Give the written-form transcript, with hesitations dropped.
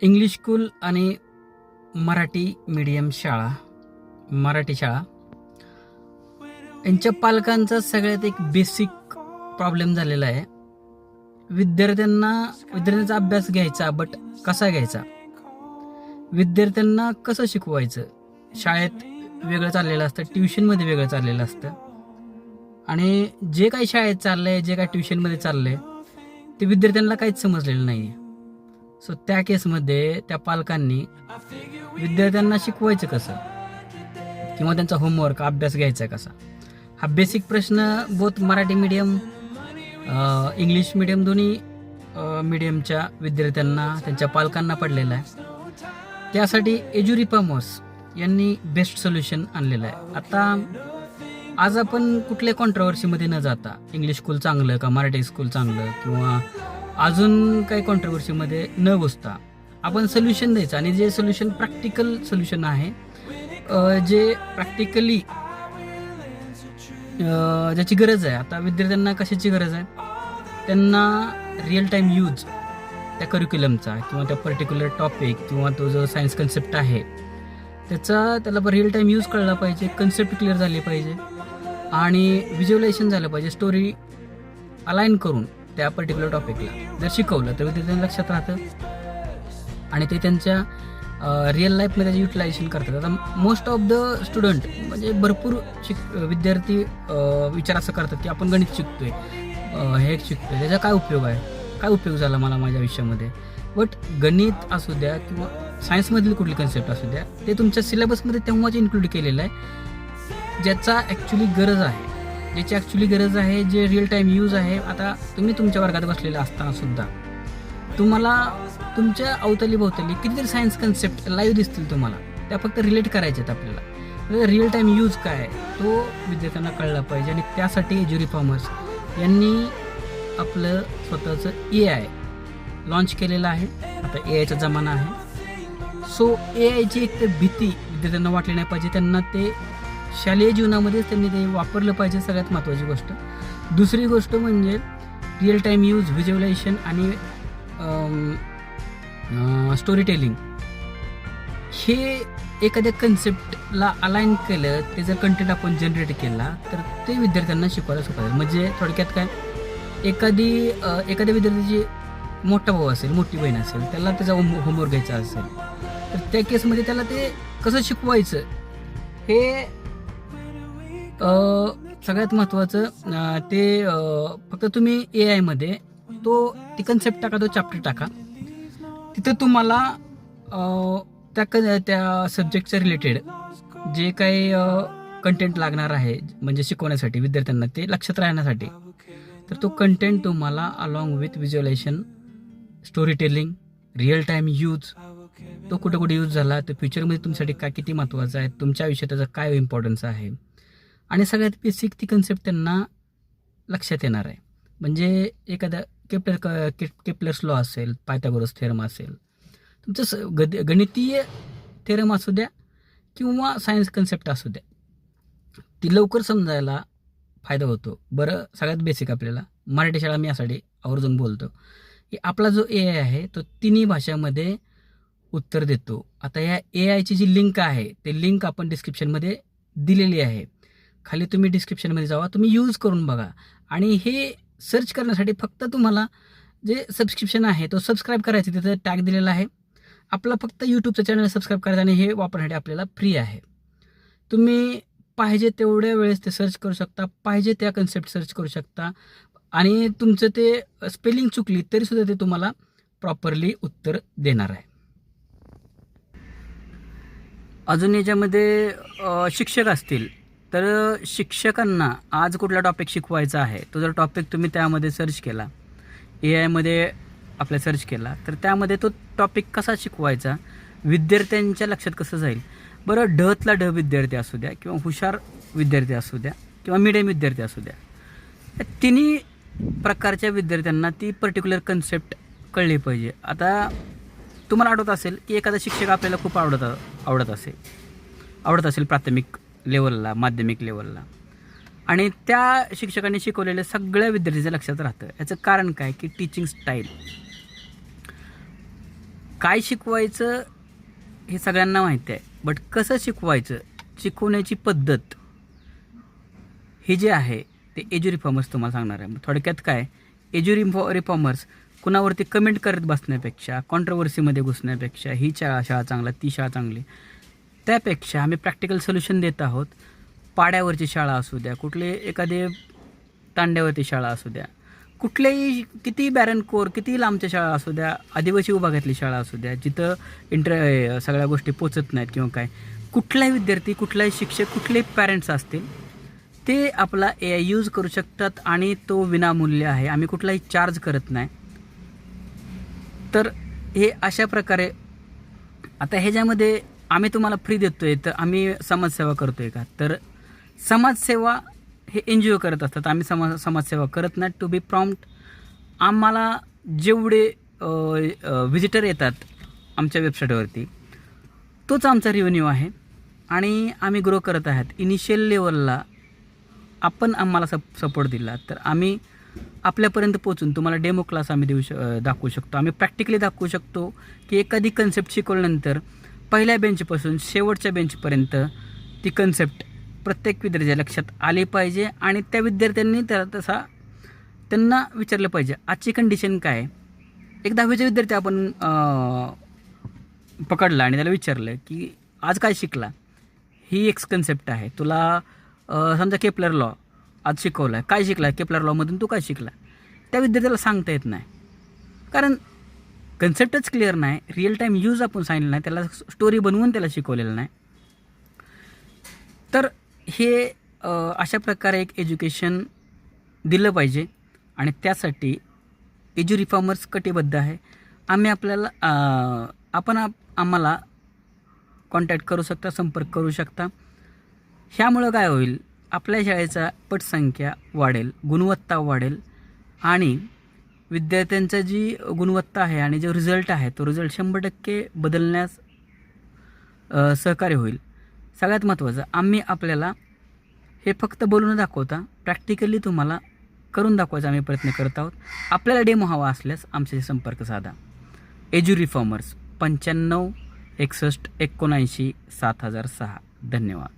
English school आणि Marathi medium शाळा, मराठी शाळा यांच्या पालकांचा सगळ्यात एक बेसिक प्रॉब्लेम झालेला आहे. विद्यार्थ्यांचा अभ्यास घ्यायचा, बट कसा घ्यायचा, विद्यार्थ्यांना कसं शिकवायचं. शाळेत वेगळं चाललेलं असतं, ट्युशनमध्ये वेगळं चाललेलं असतं, आणि जे काही शाळेत चाललंय, जे काही ट्युशनमध्ये चाललंय, ते विद्यार्थ्यांना काहीच समजलेलं नाही आहे. सो त्या केसमध्ये त्या पालकांनी विद्यार्थ्यांना शिकवायचं कसं, किंवा त्यांचा होमवर्क अभ्यास घ्यायचा कसा, हा बेसिक प्रश्न both Marathi medium, English medium, दोन्ही मीडियमच्या विद्यार्थ्यांना, त्यांच्या पालकांना पडलेला आहे. त्यासाठी एज्युरिफॉर्मर्स यांनी बेस्ट सोल्युशन आणलेलं आहे. आता आज आपण कुठल्या कॉन्ट्रोवर्सीमध्ये न जाता, इंग्लिश स्कूल चांगलं का मराठी स्कूल चांगलं, किंवा अजून काही कॉन्ट्रोवर्सीमध्ये न घुसता आपण सोल्युशन द्यायचं, आणि जे सोल्युशन प्रॅक्टिकल सोल्युशन आहे, जे प्रॅक्टिकली ज्याची गरज आहे. आता विद्यार्थ्यांना कशाची गरज आहे, त्यांना रिअल टाईम यूज त्या करिक्युलमचा, किंवा त्या पर्टिक्युलर टॉपिक, किंवा तो जो सायन्स कन्सेप्ट आहे त्याला रिअल टाईम यूज कळला पाहिजे, कन्सेप्ट क्लिअर झाले पाहिजे, आणि व्हिज्युअलायझेशन झालं पाहिजे. स्टोरी अलाइन करून त्या पर्टिक्युलर टॉपिकला जर शिकवलं तर विद्यार्थ्यांना लक्षात राहतं, आणि ते त्यांच्या रिअल लाईफमध्ये त्याचे युटिलायझेशन करतात. आता मोस्ट ऑफ द स्टुडंट, म्हणजे भरपूर विद्यार्थी विचार असं करतात की आपण गणित शिकतोय, हे शिकतोय, त्याचा काय उपयोग आहे, काय उपयोग झाला मला माझ्या आयुष्यामध्ये. बट गणित असू द्या किंवा सायन्समधील कुठली कन्सेप्ट असू द्या, ते तुमच्या सिलेबसमध्ये तेव्हाच इन्क्लूड केलेलं आहे ज्याचा ॲक्च्युली गरज आहे, जे रिअल टाईम यूज आहे. आता तुम्ही तुमच्या वर्गात बसलेला असताना सुद्धा तुम्हाला तुमच्या अवतली भोवतली कितीतरी सायन्स कन्सेप्ट लाईव्ह दिसतील तुम्हाला, त्या फक्त रिलेट करायचे आहेत आपल्याला. रिअल टाईम यूज काय तो विद्यार्थ्यांना कळला पाहिजे, आणि त्यासाठी एज्युरिफॉर्मर्स यांनी आपलं स्वतःचं AI लॉन्च केलेलं आहे. आता AIचा जमाना आहे. सो AIची एक तर भीती विद्यार्थ्यांना वाटली नाही पाहिजे, त्यांना ते शालेय जीवनामध्येच त्यांनी ते वापरलं पाहिजे, सगळ्यात महत्त्वाची गोष्ट. दुसरी गोष्ट म्हणजे रिअल टाईम यूज, व्हिज्युअलायझेशन आणि स्टोरी टेलिंग. हे एखाद्या कन्सेप्टला अलाइन केलं, ते जर कंटेंट आपण जनरेट केला तर ते विद्यार्थ्यांना शिकवायला सोपं आहे. म्हणजे थोडक्यात काय, एखाद्या विद्यार्थ्याची मोठा भाऊ असेल, मोठी बहीण असेल, त्याला त्याचा होमवर्क घ्यायचा असेल, तर त्या केसमध्ये त्याला ते कसं शिकवायचं हे सगळ्यात महत्त्वाचं. ते फक्त तुम्ही AIमध्ये ती कन्सेप्ट टाका, तो चॅप्टर टाका, तिथं तुम्हाला त्या सब्जेक्टच्या रिलेटेड जे काही कंटेंट लागणार आहे, म्हणजे शिकवण्यासाठी विद्यार्थ्यांना ते लक्षात राहण्यासाठी, तर तो कंटेंट तुम्हाला along with visualisation, story telling, real time use, तो कुठे कुठे यूज झाला, तो फ्युचरमध्ये तुमच्यासाठी काय किती महत्त्वाचा आहे, तुमच्या आयुष्यात त्याचा काय इम्पॉर्टन्स आहे, आणि सगळ्यात बेसिक ती कन्सेप्ट त्यांना लक्षात येणार आहे. म्हणजे एखादा केपलर्स लॉ असेल, पायथागोरस थेरम असेल, तुमचं गणितीय थेरम असू द्या किंवा सायन्स कन्सेप्ट असू द्या, ती लवकर समजायला फायदा होतो. बरं, सगळ्यात बेसिक आपल्याला मराठी शाळा, मी यासाठी आवर्जून बोलतो की आपला जो AI आहे तो तिन्ही भाषामध्ये उत्तर देतो. आता या AIची जी लिंक आहे, ते लिंक आपण डिस्क्रिप्शनमध्ये दिलेली आहे. खाली तुम्ही डिस्क्रिप्शनमध्ये जावा, तुम्ही यूज करून बघा, आणि हे सर्च करण्यासाठी फक्त तुम्हाला जे सबस्क्रिप्शन आहे तो सबस्क्राईब करायचं, तिथं टॅग दिलेला आहे. आपला फक्त यूट्यूबचं चॅनल सबस्क्राईब करायचं, आणि हे वापरण्यासाठी आपल्याला फ्री आहे. तुम्ही पाहिजे तेवढ्या वेळेस ते सर्च करू शकता, पाहिजे त्या कन्सेप्ट सर्च करू शकता, आणि तुमचं ते स्पेलिंग चुकली तरीसुद्धा ते तुम्हाला प्रॉपरली उत्तर देणार आहे. अजून याच्यामध्ये शिक्षक असतील तर शिक्षकांना आज कुठला टॉपिक शिकवायचा आहे, तो जर टॉपिक तुम्ही त्यामध्ये सर्च केला, AIमध्ये आपल्या सर्च केला, तर त्यामध्ये तो टॉपिक कसा शिकवायचा, विद्यार्थ्यांच्या लक्षात कसं जाईल. बरं, ढतला ढ विद्यार्थी असू द्या, किंवा हुशार विद्यार्थी असू द्या, किंवा मिडियम विद्यार्थी असू द्या, या तिन्ही प्रकारच्या विद्यार्थ्यांना ती पर्टिक्युलर कन्सेप्ट कळली पाहिजे. आता तुम्हाला आठवत असेल की एखादा शिक्षक आपल्याला खूप आवडत असेल प्राथमिक लेवलला, माध्यमिक लेवलला, आणि त्या शिक्षकांनी शिकवलेल्या सगळ्या विद्यार्थ्यांच्या लक्षात राहतं. याचं कारण काय की टीचिंग स्टाईल. काय शिकवायचं हे सगळ्यांना माहिती आहे, बट कसं शिकवायचं, शिकवण्याची पद्धत हे जे आहे ते एज्यू रिफॉर्मर्स तुम्हाला सांगणार आहे. थोडक्यात काय, एज्यू रिफॉर्मर्स कुणावरती कमेंट करत बसण्यापेक्षा, कॉन्ट्रोवर्सीमध्ये घुसण्यापेक्षा, ही शाळा चांगला, ती शाळा चांगली, त्यापेक्षा आम्ही प्रॅक्टिकल सोल्युशन देत आहोत. पाड्यावरची शाळा असू द्या, कुठली एखादी तांड्यावरती शाळा असू द्या, कुठल्याही किती बॅरन कोर, किती लांबच्या शाळा असू द्या, आदिवासी विभागातली शाळा असू द्या, जिथं सगळ्या गोष्टी पोचत नाहीत किंवा काय, कुठलाही विद्यार्थी, कुठलाही शिक्षक, कुठलेही पॅरेंट्स असतील, ते आपला AI यूज करू शकतात आणि तो विनामूल्य आहे. आम्ही कुठलाही चार्ज करत नाही. तर हे अशा प्रकारे, आता ह्याच्यामध्ये आम्ही तुम्हाला फ्री देतो आहे, तर आम्ही समाजसेवा करतो आहे का? तर समाजसेवा हे NGO करत असतात, आम्ही समाजसेवा करत नाही. टू बी प्रॉम्प्ट, आम्हाला जेवढे व्हिजिटर येतात आमच्या वेबसाईटवरती, तोच आमचा रेव्हेन्यू आहे आणि आम्ही ग्रो करत आहात. इनिशियल लेवलला आपण आम्हाला सपोर्ट दिला तर आम्ही आपल्यापर्यंत पोचून तुम्हाला डेमो क्लास आम्ही दाखवू शकतो. आम्ही प्रॅक्टिकली दाखवू शकतो की एखादी कन्सेप्ट शिकवल्यानंतर पहिल्या बेंचपासून शेवटच्या बेंचपर्यंत ती कन्सेप्ट प्रत्येक विद्यार्थ्याच्या लक्षात आली पाहिजे आणि त्या विद्यार्थ्यांनी त्यांना विचारलं पाहिजे आजची कंडिशन काय आहे. एक 10वीचा विद्यार्थी आपण पकडला आणि त्याला विचारलं की आज काय शिकला, ही एक कन्सेप्ट आहे. तुला समजा केपलर लॉ आज शिकवला आहे, काय शिकला केपलर लॉमधून, तू काय शिकला, त्या विद्यार्थ्याला सांगता येत नाही, कारण कन्सेप्टच क्लिअर नाही, रिअल टाईम यूज आपण सांगितलं नाही, त्याला स्टोरी बनवून त्याला शिकवलेलं नाही. तर हे अशा प्रकारे एक एज्युकेशन दिलं पाहिजे आणि त्यासाठी एज्यू रिफॉर्मर्स कटिबद्ध आहे. आम्ही आम्हाला कॉन्टॅक्ट करू शकता, संपर्क करू शकता. ह्यामुळं काय होईल, आपल्या शाळेचा पटसंख्या वाढेल, गुणवत्ता वाढेल आणि विद्यार्थ्यांचा जी गुणवत्ता आहे आणि जो रिझल्ट आहे तो रिझल्ट 100% बदलण्यास सहकार्य होईल. सगळ्यात महत्त्वाचं, आम्ही आपल्याला हे फक्त बोलून दाखवता प्रॅक्टिकली तुम्हाला करून दाखवायचा आम्ही प्रयत्न करत आहोत. आपल्याला डेमो हवा असल्यास आमच्याशी संपर्क साधा. Edu reformers 95 61 79 7006. धन्यवाद.